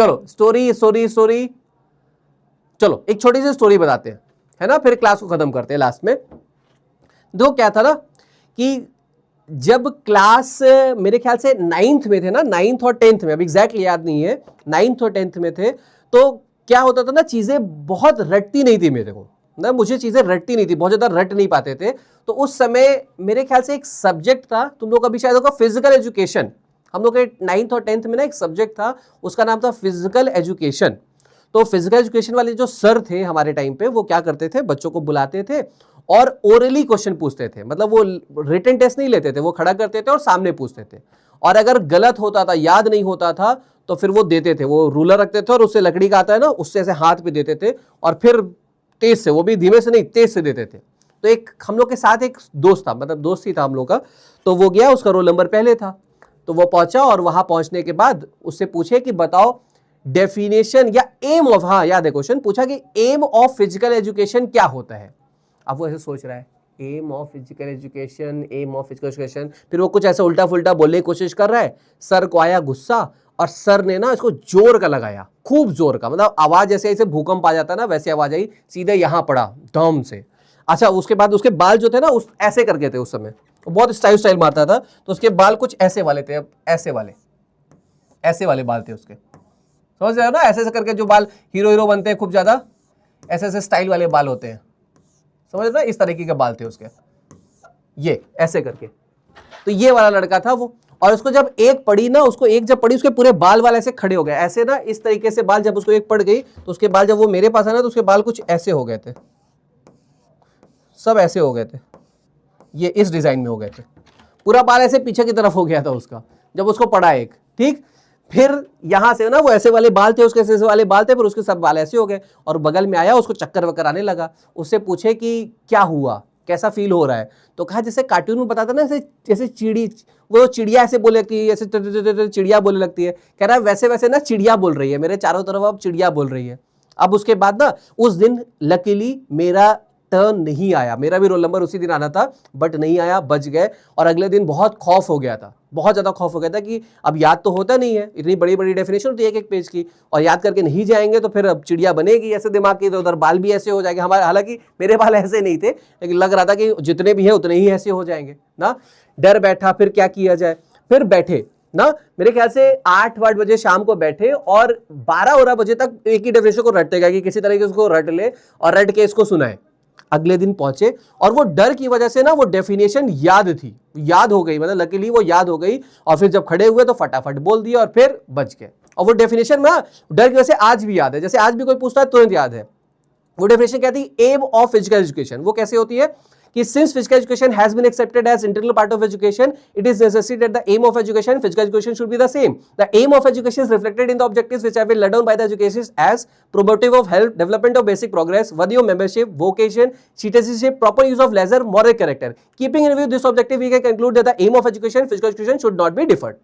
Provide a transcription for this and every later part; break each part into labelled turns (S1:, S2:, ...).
S1: चलो story story story, चलो एक छोटी सी स्टोरी बताते हैं, है ना, फिर क्लास को खत्म करते हैं लास्ट में। दो क्या था ना कि जब क्लास मेरे ख्याल से 9th में थे ना, 9th और 10th में, अब एग्जैक्टली याद नहीं है, 9th और 10th में थे, तो क्या होता था ना, चीजें बहुत रटती नहीं थी मेरे को ना, मुझे चीजें रटती नहीं थी, बहुत ज्यादा रट नहीं पाते थे। तो उस समय मेरे ख्याल से एक सब्जेक्ट था, तुम लोग अभी शायद होगा, फिजिकल एजुकेशन। हम लोग के 9th और 10th में ना एक सब्जेक्ट था, उसका नाम था फिजिकल एजुकेशन। तो फिजिकल एजुकेशन वाले जो सर थे हमारे टाइम पे, वो क्या करते थे, बच्चों को बुलाते थे और ओरली क्वेश्चन पूछते थे, मतलब वो रिटन टेस्ट नहीं लेते थे, वो खड़ा करते थे और सामने पूछते थे, और अगर गलत होता था, याद नहीं होता था, तो फिर वो देते थे, वो रूलर रखते थे और उससे लकड़ी का आता है ना, उससे ऐसे हाथ पे देते थे और फिर तेज से, वो भी धीमे से नहीं, तेज से देते थे। तो एक हम लोग के साथ एक दोस्त था, मतलब दोस्त ही था हम लोग का, तो वो गया, उसका रोल नंबर पहले था, तो वो पहुंचा और वहां पहुंचने के बाद उससे पूछे कि बताओ डेफिनेशन या एम ऑफ, हाँ याद है क्वेश्चन, पूछा कि एम ऑफ फिजिकल एजुकेशन क्या होता है। अब वो ऐसे सोच रहा है, aim of physical education, aim of physical education, फिर वो कुछ ऐसा उल्टा फुल्टा बोलने की कोशिश कर रहा है। सर को आया गुस्सा और सर ने ना इसको जोर का लगाया, खूब जोर का, मतलब आवाज जैसे ऐसे भूकंप आ जाता है ना, वैसे आवाज आई, सीधे यहां पड़ा दम से। अच्छा, उसके बाद उसके बाल जो थे ना, उस ऐसे करके थे उस समय, बहुत स्टाइल मारता था, तो उसके बाल कुछ ऐसे वाले थे, ऐसे वाले बाल थे उसके, समझ रहे हो ना, ऐसे ऐसे करके जो बाल हीरो बनते हैं खूब ज्यादा, ऐसे ऐसे स्टाइल वाले बाल होते हैं, समझ रहे हो, इस तरीके के बाल थे उसके, ये ऐसे करके। तो ये वाला लड़का था वो, और उसको जब एक पड़ी ना, उसको एक जब पड़ी, उसके पूरे बाल वाल ऐसे खड़े हो गए, ऐसे ना, इस तरीके से बाल, जब उसको एक पड़ गई तो उसके बाल, जब वो मेरे पास आया ना, तो उसके बाल कुछ ऐसे हो गए थे, सब ऐसे हो गए थे, ये इस डिजाइन में हो गए थे, पूरा बाल ऐसे पीछे की तरफ हो गया था उसका, जब उसको पड़ा एक, ठीक। फिर यहां से ना वो ऐसे वाले बाल थे उसके, ऐसे वाले बाल थे, फिर उसके सब बाल ऐसे हो गए, और बगल में आया, उसको चक्कर वक्कर आने लगा। उससे पूछे कि क्या हुआ, कैसा फील हो रहा है, तो कहा जैसे कार्टून में बताता ना, ऐसे जैसे वो चिड़िया ऐसे बोले लगती है, ऐसे चिड़िया बोलने लगती है, कह रहा है वैसे वैसे ना चिड़िया बोल रही है मेरे चारों तरफ, अब चिड़िया बोल रही है। अब उसके बाद ना उस दिन लकीली मेरा टर्न नहीं आया, मेरा भी रोल नंबर उसी दिन आना था, बट नहीं आया, बच गए। और अगले दिन बहुत खौफ हो गया था, बहुत ज्यादा खौफ हो गया था कि अब याद तो होता नहीं है, इतनी बड़ी बड़ी डेफिनेशन होती है एक एक पेज की, और याद करके नहीं जाएंगे तो फिर अब चिड़िया बनेगी ऐसे दिमाग की, तो उधर बाल भी ऐसे हो जाएंगे हमारे, हालांकि मेरे बाल ऐसे नहीं थे, लेकिन लग रहा था कि जितने भी है उतने ही ऐसे हो जाएंगे ना। डर बैठा, फिर क्या किया जाए, फिर बैठे ना, मेरे ख्याल से 8-8 बजे शाम को बैठे और 12-12 बजे तक एक ही डेफिनेशन को रटते गए कि किसी तरह के उसको रट ले और रट के इसको सुनाए। अगले दिन पहुंचे और वो डर की वजह से ना वो डेफिनेशन याद थी, याद हो गई, मतलब लकीली वो याद हो गई, और फिर जब खड़े हुए तो फटाफट बोल दिया और फिर बच गए। और वो डेफिनेशन में डर की वजह से आज भी याद है, जैसे आज भी कोई पूछता है तुरंत याद है। वो डेफिनेशन क्या थी, एम ऑफ फिजिकल एजुकेशन, वो कैसे होती है कि since physical education has been accepted as integral part of education, it is necessary that the aim of education, physical education should be the same. The aim of education is reflected in the objectives which have been laid down by the education as promotive of health, development of basic progress, worthy of membership, vocation, citizenship, proper use of leisure, moral character. Keeping in view this objective, we can conclude that the aim of education, physical education should not be differed.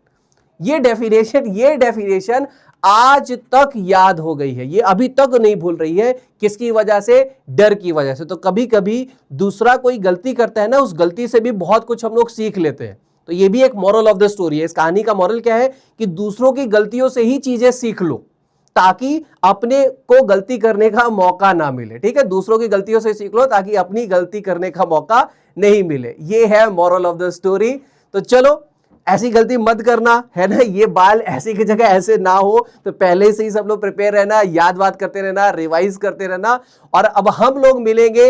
S1: ये definition आज तक याद हो गई है, ये अभी तक नहीं भूल रही है, किसकी वजह से, डर की वजह से। तो कभी कभी दूसरा कोई गलती करता है ना, उस गलती से भी बहुत कुछ हम लोग सीख लेते हैं। तो ये भी एक मॉरल ऑफ द स्टोरी है, इस कहानी का मॉरल क्या है कि दूसरों की गलतियों से ही चीजें सीख लो, ताकि अपने को गलती करने का मौका ना मिले, ठीक है, दूसरों की गलतियों से सीख लो ताकि अपनी गलती करने का मौका नहीं मिले, ये है मॉरल ऑफ द स्टोरी। तो चलो ऐसी गलती मत करना, है ना, ये बाल ऐसी की जगह ऐसे ना हो, तो पहले से ही सब लोग प्रिपेयर रहना, याद करते रहना, रिवाइज करते रहना। और अब हम लोग मिलेंगे